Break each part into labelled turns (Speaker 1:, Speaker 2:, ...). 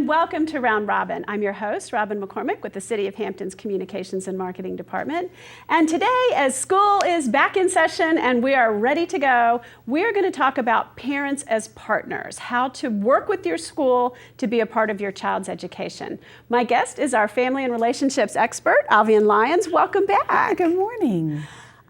Speaker 1: and welcome to Round Robin. I'm your host, Robin McCormick, with the City of Hampton's Communications and Marketing Department. And today, as school is back in session and we are ready to go, we're going to talk about parents as partners, how to work with your school to be a part of your child's education. My guest is our family and relationships expert, Alvean Lyons. Welcome back.
Speaker 2: Hi, good morning.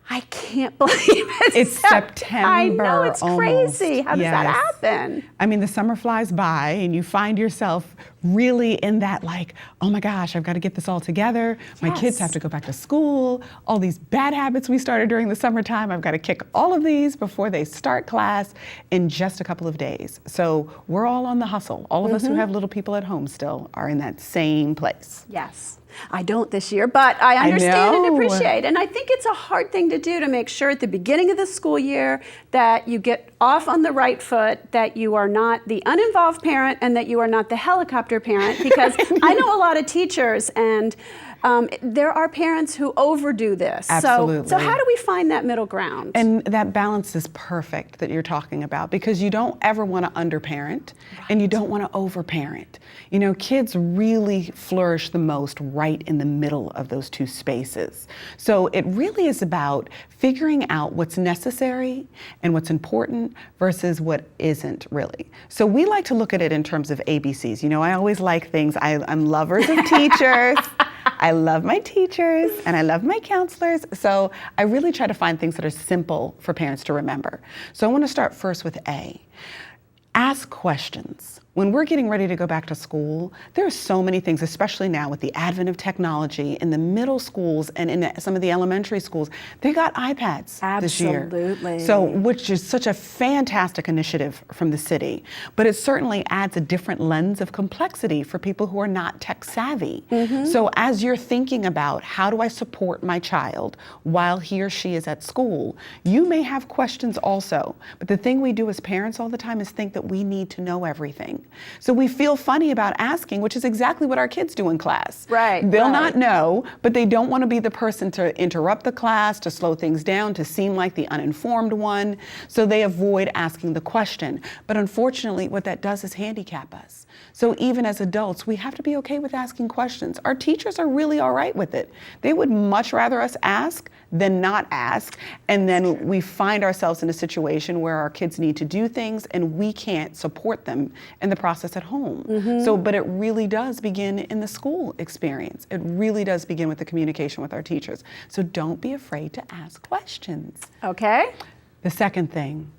Speaker 1: I can't believe it's
Speaker 2: September.
Speaker 1: I know, it's
Speaker 2: almost.
Speaker 1: crazy. How does that
Speaker 2: Yes.
Speaker 1: happen?
Speaker 2: I mean, the summer flies by and you find yourself really in that like, oh my gosh, I've got to get this all together. My kids have to go back to school. All these bad habits we started during the summertime, I've got to kick all of these before they start class in just a couple of days. So we're all on the hustle. All of us who have little people at home still are in that same place.
Speaker 1: Yes. I don't this year, but I understand and
Speaker 2: know.
Speaker 1: appreciate. And I think it's a hard thing to do, to make sure at the beginning of the school year that you get off on the right foot, that you are not the uninvolved parent and that you are not the helicopter parent, because I know a lot of teachers and there are parents who overdo this.
Speaker 2: Absolutely.
Speaker 1: So how do we find that middle ground?
Speaker 2: And that balance is perfect that you're talking about, because you don't ever want to underparent and you don't want to overparent. You know, kids really flourish the most right in the middle of those two spaces. So it really is about figuring out what's necessary and what's important versus what isn't really. So we like to look at it in terms of ABCs. You know, I always like things. I'm lovers of teachers. I love my teachers and I love my counselors. So I really try to find things that are simple for parents to remember. So I want to start first with A. Ask questions. When we're getting ready to go back to school, there are so many things, especially now with the advent of technology in the middle schools and in some of the elementary schools, they got iPads this year.
Speaker 1: Absolutely.
Speaker 2: So, which is such a fantastic initiative from the city, but it certainly adds a different lens of complexity for people who are not tech savvy. So as you're thinking about how do I support my child while he or she is at school, you may have questions also. But the thing we do as parents all the time is think that we need to know everything. So we feel funny about asking, which is exactly what our kids do in class.
Speaker 1: Right.
Speaker 2: They'll not know, but they don't want to be the person to interrupt the class, to slow things down, to seem like the uninformed one. So they avoid asking the question. But unfortunately, what that does is handicap us. So even as adults, we have to be okay with asking questions. Our teachers are really all right with it. They would much rather us ask than not ask. And then we find ourselves in a situation where our kids need to do things and we can't support them in the process at home. So, but it really does begin in the school experience. It really does begin with the communication with our teachers. So don't be afraid to ask questions.
Speaker 1: Okay.
Speaker 2: The second thing,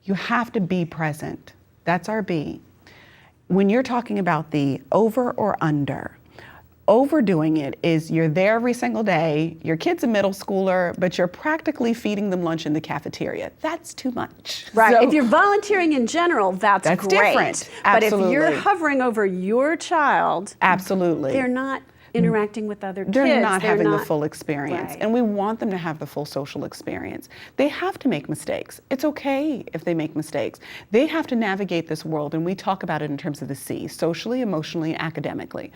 Speaker 2: you have to be present. That's our B. When you're talking about the over or under, overdoing it is you're there every single day, your kid's a middle schooler, but you're practically feeding them lunch in the cafeteria. That's too much.
Speaker 1: Right.
Speaker 2: So,
Speaker 1: if you're volunteering in general, that's great.
Speaker 2: different.
Speaker 1: But if
Speaker 2: Absolutely.
Speaker 1: you're hovering over your child,
Speaker 2: absolutely.
Speaker 1: they're not interacting with other kids.
Speaker 2: They're not having the full experience.
Speaker 1: Right.
Speaker 2: And we want them to have the full social experience. They have to make mistakes. It's okay if they make mistakes. They have to navigate this world, and we talk about it in terms of the C, socially, emotionally, academically.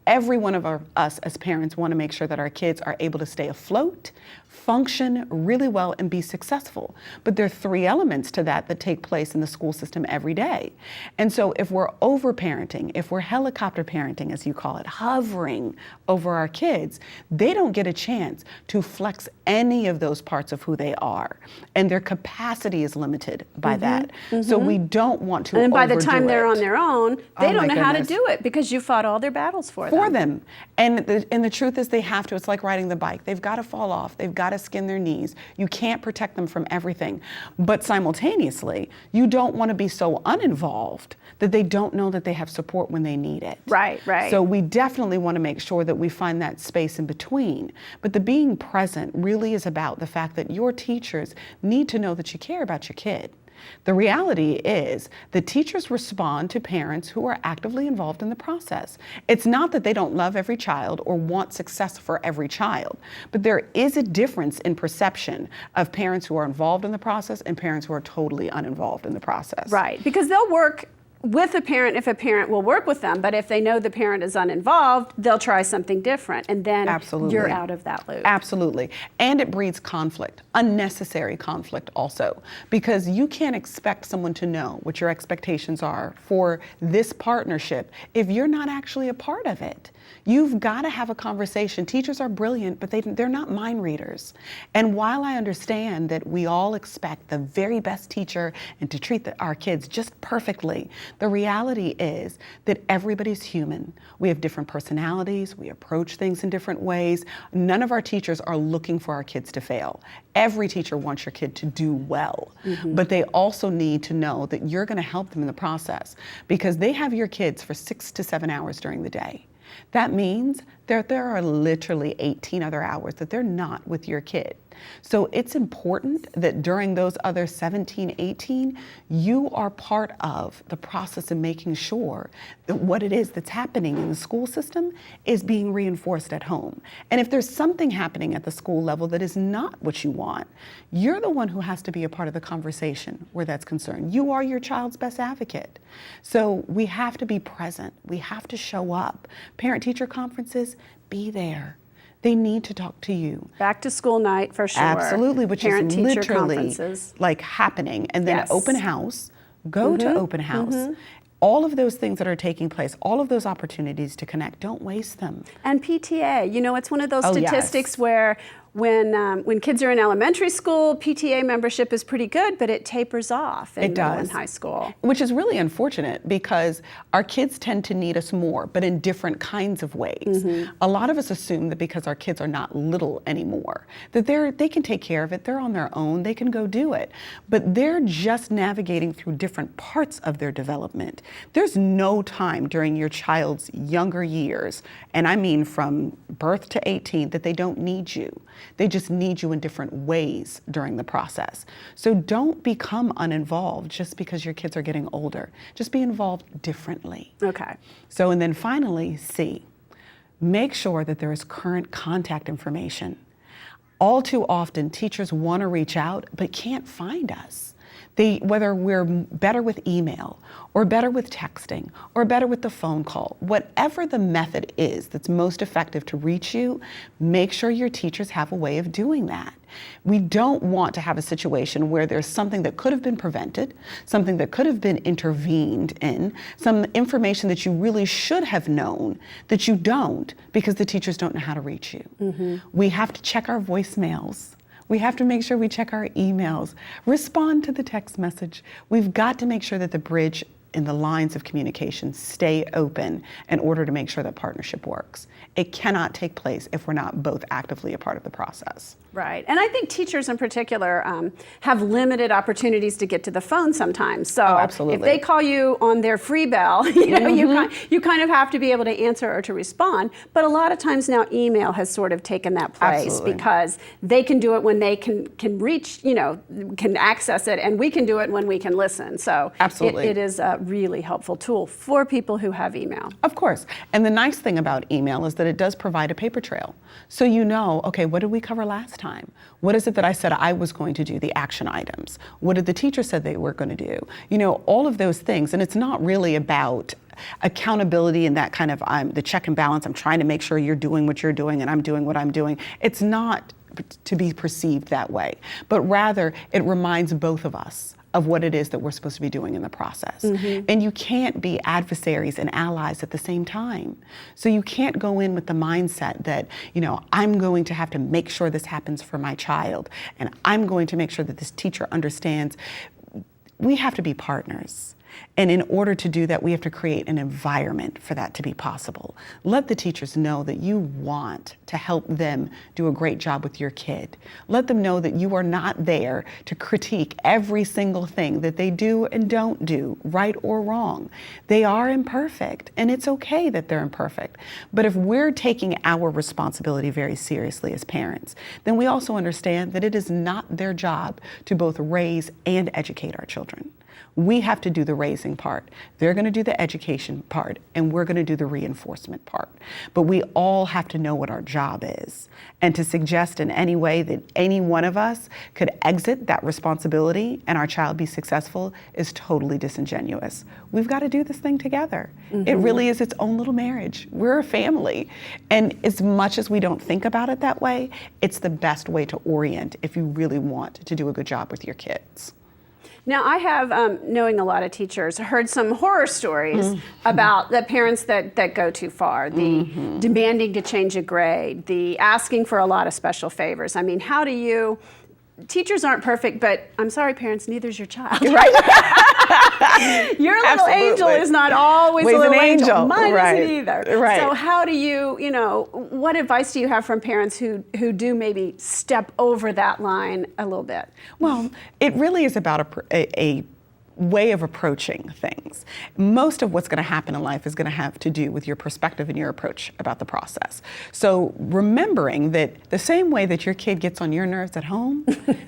Speaker 2: Every one of us as parents want to make sure that our kids are able to stay afloat, function really well, and be successful. But there are three elements to that take place in the school system every day. And so if we're over-parenting, if we're helicopter parenting, as you call it, hovering over our kids, they don't get a chance to flex any of those parts of who they are. And their capacity is limited by that. So we don't want to
Speaker 1: And by the
Speaker 2: overdo
Speaker 1: time they're
Speaker 2: it.
Speaker 1: on their own, they
Speaker 2: Oh
Speaker 1: don't
Speaker 2: my
Speaker 1: know how to
Speaker 2: goodness.
Speaker 1: do it because you fought all their battles for
Speaker 2: them. And the truth is they have to. It's like riding the bike. They've got to fall off. They've got to skin their knees. You can't protect them from everything. But simultaneously, you don't want to be so uninvolved that they don't know that they have support when they need it.
Speaker 1: Right, right.
Speaker 2: So we definitely want to make sure that we find that space in between. But the being present really is about the fact that your teachers need to know that you care about your kid. The reality is that teachers respond to parents who are actively involved in the process. It's not that they don't love every child or want success for every child, but there is a difference in perception of parents who are involved in the process and parents who are totally uninvolved in the process.
Speaker 1: Right, because they'll work with a parent if a parent will work with them, but if they know the parent is uninvolved, they'll try something different, and then you're out of that loop.
Speaker 2: Absolutely. And it breeds conflict, unnecessary conflict also, because you can't expect someone to know what your expectations are for this partnership if you're not actually a part of it. You've got to have a conversation. Teachers are brilliant, but they're not mind readers. And while I understand that we all expect the very best teacher and to treat our kids just perfectly, the reality is that everybody's human. We have different personalities. We approach things in different ways. None of our teachers are looking for our kids to fail. Every teacher wants your kid to do well, but they also need to know that you're going to help them in the process, because they have your kids for 6 to 7 hours during the day. That means that there are literally 18 other hours that they're not with your kid. So it's important that during those other 17, 18, you are part of the process of making sure that what it is that's happening in the school system is being reinforced at home. And if there's something happening at the school level that is not what you want, you're the one who has to be a part of the conversation where that's concerned. You are your child's best advocate. So we have to be present. We have to show up. Parent-teacher conferences, be there. They need to talk to you.
Speaker 1: Back to school night for sure.
Speaker 2: Absolutely, which is literally like happening. And then open house, go to open house. All of those things that are taking place, all of those opportunities to connect, don't waste them.
Speaker 1: And PTA, you know, it's one of those statistics where when kids are in elementary school, PTA membership is pretty good, but it tapers off in middle and high school.
Speaker 2: Which is really unfortunate, because our kids tend to need us more, but in different kinds of ways. A lot of us assume that because our kids are not little anymore, that they can take care of it, they're on their own, they can go do it. But they're just navigating through different parts of their development. There's no time during your child's younger years, and I mean from birth to 18, that they don't need you. They just need you in different ways during the process. So don't become uninvolved just because your kids are getting older. Just be involved differently.
Speaker 1: Okay.
Speaker 2: So, and then finally, C, make sure that there is current contact information. All too often, teachers want to reach out but can't find us. Whether we're better with email or better with texting or better with the phone call, whatever the method is that's most effective to reach you, make sure your teachers have a way of doing that. We don't want to have a situation where there's something that could have been prevented, something that could have been intervened in, some information that you really should have known that you don't, because the teachers don't know how to reach you. We have to check our voicemails. We have to make sure we check our emails, respond to the text message. We've got to make sure that the bridge and the lines of communication stay open in order to make sure that partnership works. It cannot take place if we're not both actively a part of the process.
Speaker 1: Right, and I think teachers in particular have limited opportunities to get to the phone sometimes. So
Speaker 2: absolutely.
Speaker 1: If they call you on their free bell, you know, you kind of have to be able to answer or to respond. But a lot of times now, email has sort of taken that place because they can do it when they can reach, you know, can access it, and we can do it when we can listen. So it is a really helpful tool for people who have email.
Speaker 2: Of course, and the nice thing about email is that it does provide a paper trail. So you know, okay, what did we cover last time? What is it that I said I was going to do, the action items? What did the teacher said they were going to do? You know, all of those things. And it's not really about accountability and that kind of the check and balance. I'm trying to make sure you're doing what you're doing and I'm doing what I'm doing. It's not to be perceived that way, but rather it reminds both of us of what it is that we're supposed to be doing in the process. And you can't be adversaries and allies at the same time. So you can't go in with the mindset that, you know, I'm going to have to make sure this happens for my child, and I'm going to make sure that this teacher understands. We have to be partners. And in order to do that, we have to create an environment for that to be possible. Let the teachers know that you want to help them do a great job with your kid. Let them know that you are not there to critique every single thing that they do and don't do, right or wrong. They are imperfect, and it's okay that they're imperfect. But if we're taking our responsibility very seriously as parents, then we also understand that it is not their job to both raise and educate our children. We have to do the raising part. They're going to do the education part, and we're going to do the reinforcement part. But we all have to know what our job is. And to suggest in any way that any one of us could exit that responsibility and our child be successful is totally disingenuous. We've got to do this thing together. It really is its own little marriage. We're a family. And as much as we don't think about it that way, it's the best way to orient if you really want to do a good job with your kids.
Speaker 1: Now, I have, knowing a lot of teachers, heard some horror stories about the parents that go too far, the demanding to change a grade, the asking for a lot of special favors. I mean, how do you, teachers aren't perfect, but I'm sorry, parents, neither's your child. Right? Your little angel is not always a little angel. Mine isn't either.
Speaker 2: Right.
Speaker 1: So how do you, what advice do you have from parents who do maybe step over that line a little bit?
Speaker 2: Well, it really is about a way of approaching things. Most of what's going to happen in life is going to have to do with your perspective and your approach about the process. So remembering that the same way that your kid gets on your nerves at home,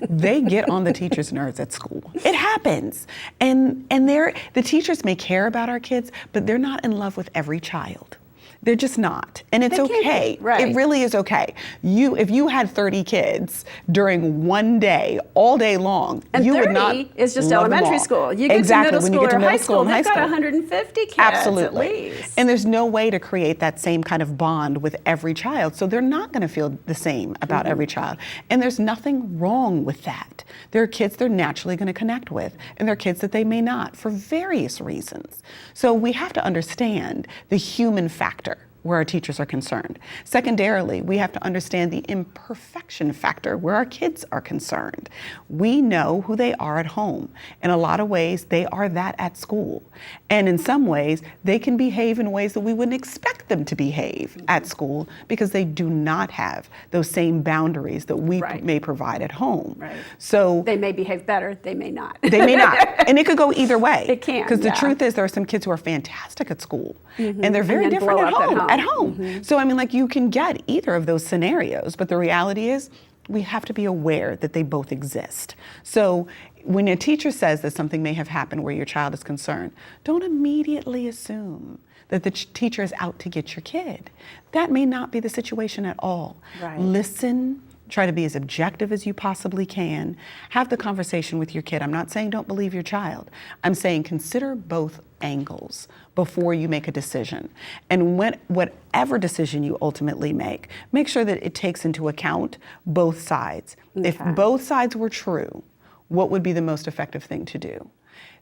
Speaker 2: they get on the teacher's nerves at school. It happens. And the teachers may care about our kids, but they're not in love with every child. They're just not. And it's okay.
Speaker 1: Right.
Speaker 2: It really is okay. If you had 30 kids during one day, all day long,
Speaker 1: and
Speaker 2: you
Speaker 1: 30
Speaker 2: would not
Speaker 1: is just
Speaker 2: love them
Speaker 1: elementary
Speaker 2: all.
Speaker 1: school. You get
Speaker 2: Exactly.
Speaker 1: to
Speaker 2: When
Speaker 1: middle
Speaker 2: you get
Speaker 1: school
Speaker 2: to
Speaker 1: or
Speaker 2: middle school and high
Speaker 1: they've got
Speaker 2: school.
Speaker 1: 150 kids
Speaker 2: Absolutely.
Speaker 1: at least.
Speaker 2: And there's no way to create that same kind of bond with every child. So they're not going to feel the same about every child. And there's nothing wrong with that. There are kids they're naturally going to connect with, and there are kids that they may not for various reasons. So we have to understand the human factor where our teachers are concerned. Secondarily, we have to understand the imperfection factor where our kids are concerned. We know who they are at home. In a lot of ways, they are that at school. And in some ways, they can behave in ways that we wouldn't expect them to behave at school because they do not have those same boundaries that we may provide at home.
Speaker 1: Right.
Speaker 2: So
Speaker 1: they may behave better, they may not.
Speaker 2: They may not. And it could go either way.
Speaker 1: It can.
Speaker 2: Because the truth is there are some kids who are fantastic at school and they're very different
Speaker 1: blow up
Speaker 2: at home. So I mean, like, you can get either of those scenarios, but the reality is we have to be aware that they both exist. So when a teacher says that something may have happened where your child is concerned, don't immediately assume that the teacher is out to get your kid. That may not be the situation at all.
Speaker 1: Right.
Speaker 2: Listen. Try to be as objective as you possibly can. Have the conversation with your kid. I'm not saying don't believe your child. I'm saying consider both angles before you make a decision. And whatever decision you ultimately make sure that it takes into account both sides. Okay. If both sides were true, what would be the most effective thing to do?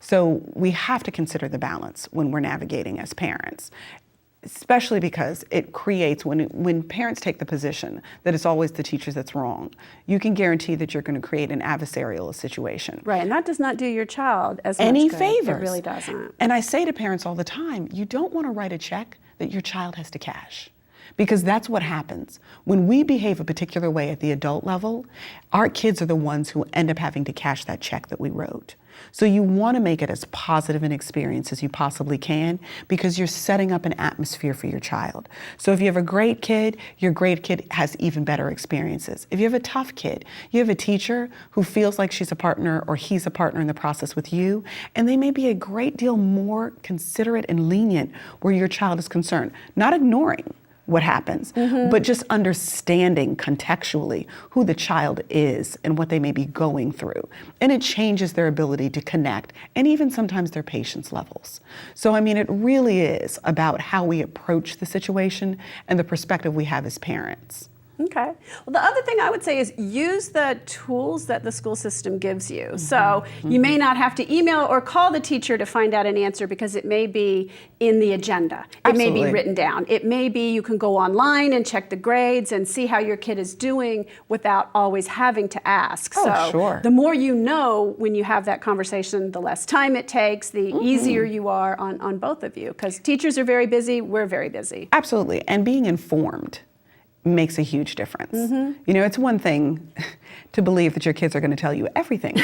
Speaker 2: So we have to consider the balance when we're navigating as parents. Especially because it creates, when parents take the position that it's always the teachers that's wrong, you can guarantee that you're going to create an adversarial situation.
Speaker 1: Right, and that does not do your child as
Speaker 2: any
Speaker 1: much good.
Speaker 2: favors.
Speaker 1: It really doesn't.
Speaker 2: And I say to parents all the time, you don't want to write a check that your child has to cash. Because that's what happens. When we behave a particular way at the adult level, our kids are the ones who end up having to cash that check that we wrote. So you want to make it as positive an experience as you possibly can because you're setting up an atmosphere for your child. So if you have a great kid, your great kid has even better experiences. If you have a tough kid, you have a teacher who feels like she's a partner or he's a partner in the process with you, and they may be a great deal more considerate and lenient where your child is concerned, not ignoring what happens, but just understanding contextually who the child is and what they may be going through. And it changes their ability to connect and even sometimes their patience levels. So, I mean, it really is about how we approach the situation and the perspective we have as parents.
Speaker 1: Okay. Well, the other thing I would say is use the tools that the school system gives you. So you may not have to email or call the teacher to find out an answer because it may be in the agenda. It may be written down. It may be you can go online and check the grades and see how your kid is doing without always having to ask. So the more you know when you have that conversation, the less time it takes, the easier you are on both of you. Because teachers are very busy, we're very busy.
Speaker 2: Absolutely. And being informed makes a huge difference. You know, it's one thing, to believe that your kids are going to tell you everything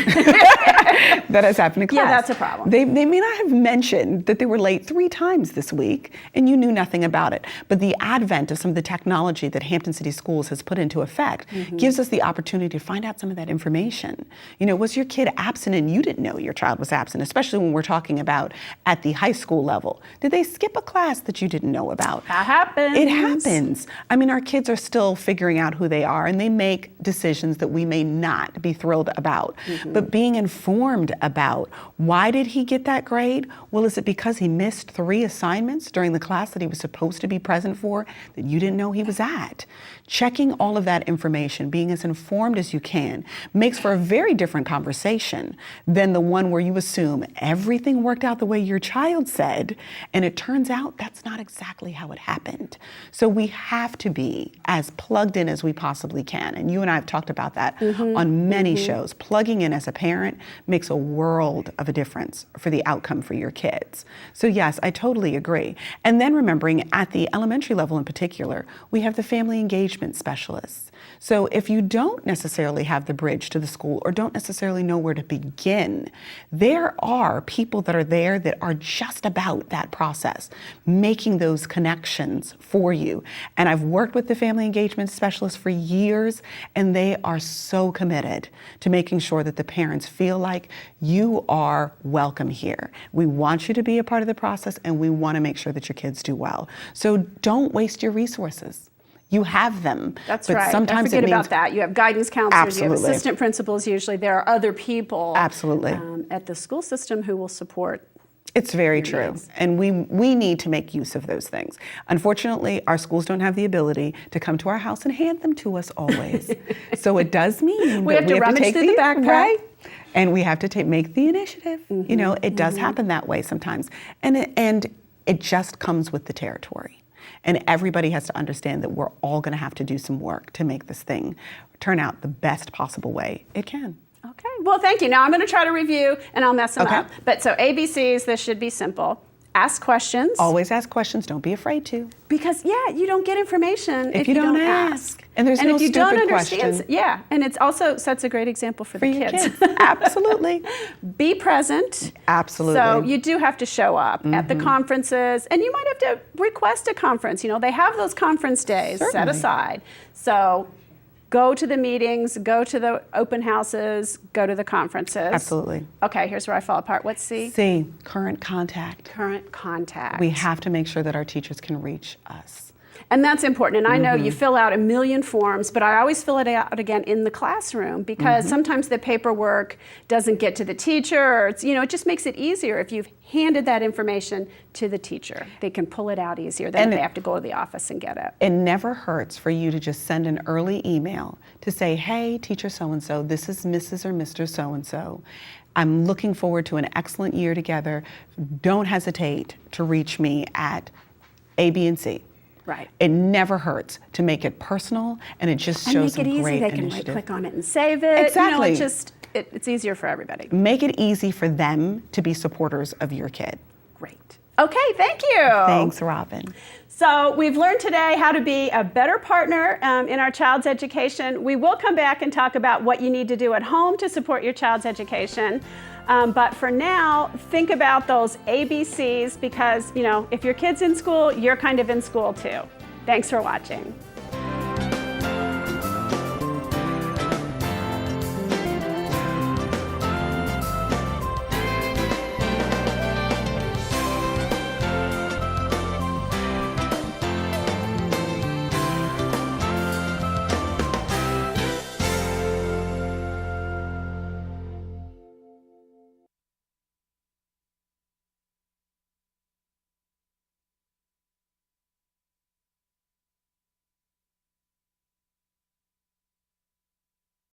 Speaker 2: that has happened in class.
Speaker 1: Yeah, that's a problem.
Speaker 2: They may not have mentioned that they were late 3 times this week and you knew nothing about it. But the advent of some of the technology that Hampton City Schools has put into effect gives us the opportunity to find out some of that information. You know, was your kid absent and you didn't know your child was absent, especially when we're talking about at the high school level? Did they skip a class that you didn't know about?
Speaker 1: That happens.
Speaker 2: It happens. I mean, our kids are still figuring out who they are and they make decisions that we may not be thrilled about. But being informed about, why did he get that grade? Well, is it because he missed 3 assignments during the class that he was supposed to be present for that you didn't know he was at? Checking all of that information, being as informed as you can, makes for a very different conversation than the one where you assume everything worked out the way your child said, and it turns out that's not exactly how it happened. So we have to be as plugged in as we possibly can. And you and I have talked about that on many shows. Plugging in as a parent makes a world of a difference for the outcome for your kids. So yes, I totally agree. And then remembering at the elementary level in particular, we have the family engagement specialists. So if you don't necessarily have the bridge to the school or don't necessarily know where to begin, there are people that are there that are just about that process, making those connections for you. And I've worked with the family engagement specialists for years, and they are so committed to making sure that the parents feel like you are welcome here. We want you to be a part of the process, and we want to make sure that your kids do well. So don't waste your resources. You have them.
Speaker 1: That's
Speaker 2: but
Speaker 1: right.
Speaker 2: Sometimes
Speaker 1: Don't forget
Speaker 2: it means,
Speaker 1: about that. You have guidance counselors,
Speaker 2: Absolutely.
Speaker 1: you have assistant principals usually. There are other people
Speaker 2: Absolutely.
Speaker 1: At the school system who will support.
Speaker 2: It's very true.
Speaker 1: needs.
Speaker 2: And we need to make use of those things. Unfortunately, our schools don't have the ability to come to our house and hand them to us always. So it does mean
Speaker 1: We
Speaker 2: that
Speaker 1: have to rummage
Speaker 2: take
Speaker 1: through the backpack.
Speaker 2: Right? And we have to make the initiative. You know, it does happen that way sometimes. And it just comes with the territory. And everybody has to understand that we're all going to have to do some work to make this thing turn out the best possible way it can.
Speaker 1: Okay, well, thank you. Now I'm going to try to review, and I'll mess them
Speaker 2: Okay.
Speaker 1: up. But so ABCs, this should be simple. Ask questions.
Speaker 2: Always ask questions. Don't be afraid to.
Speaker 1: Because, yeah, you don't get information if you don't ask.
Speaker 2: And there's no
Speaker 1: if you don't
Speaker 2: stupid
Speaker 1: understand,
Speaker 2: question.
Speaker 1: yeah, and it also sets a great example for the
Speaker 2: your
Speaker 1: kids.
Speaker 2: Absolutely.
Speaker 1: Be present.
Speaker 2: Absolutely.
Speaker 1: So you do have to show up at the conferences, and you might have to request a conference. You know, they have those conference days set
Speaker 2: Certainly.
Speaker 1: aside. So go to the meetings, go to the open houses, go to the conferences.
Speaker 2: Absolutely.
Speaker 1: Okay, here's where I fall apart. What's C?
Speaker 2: C, current contact.
Speaker 1: Current contact.
Speaker 2: We have to make sure that our teachers can reach us.
Speaker 1: And that's important. And I know you fill out a million forms, but I always fill it out again in the classroom because sometimes the paperwork doesn't get to the teacher. Or it's, you know, it just makes it easier if you've handed that information to the teacher. They can pull it out easier than if they have to go to the office and get it.
Speaker 2: It never hurts for you to just send an early email to say, hey, teacher so-and-so, this is Mrs. or Mr. so-and-so. I'm looking forward to an excellent year together. Don't hesitate to reach me at A, B, and C.
Speaker 1: Right.
Speaker 2: It never hurts to make it personal, and it just
Speaker 1: And
Speaker 2: shows
Speaker 1: make it
Speaker 2: some
Speaker 1: easy.
Speaker 2: great
Speaker 1: They can
Speaker 2: initiative.
Speaker 1: click on it and save it.
Speaker 2: Exactly.
Speaker 1: You know, it's easier for everybody.
Speaker 2: Make it easy for them to be supporters of your kid.
Speaker 1: Great. Okay, thank you.
Speaker 2: Thanks, Robin.
Speaker 1: So we've learned today how to be a better partner in our child's education. We will come back and talk about what you need to do at home to support your child's education. But for now, think about those ABCs because, you know, if your kid's in school, you're kind of in school too. Thanks for watching.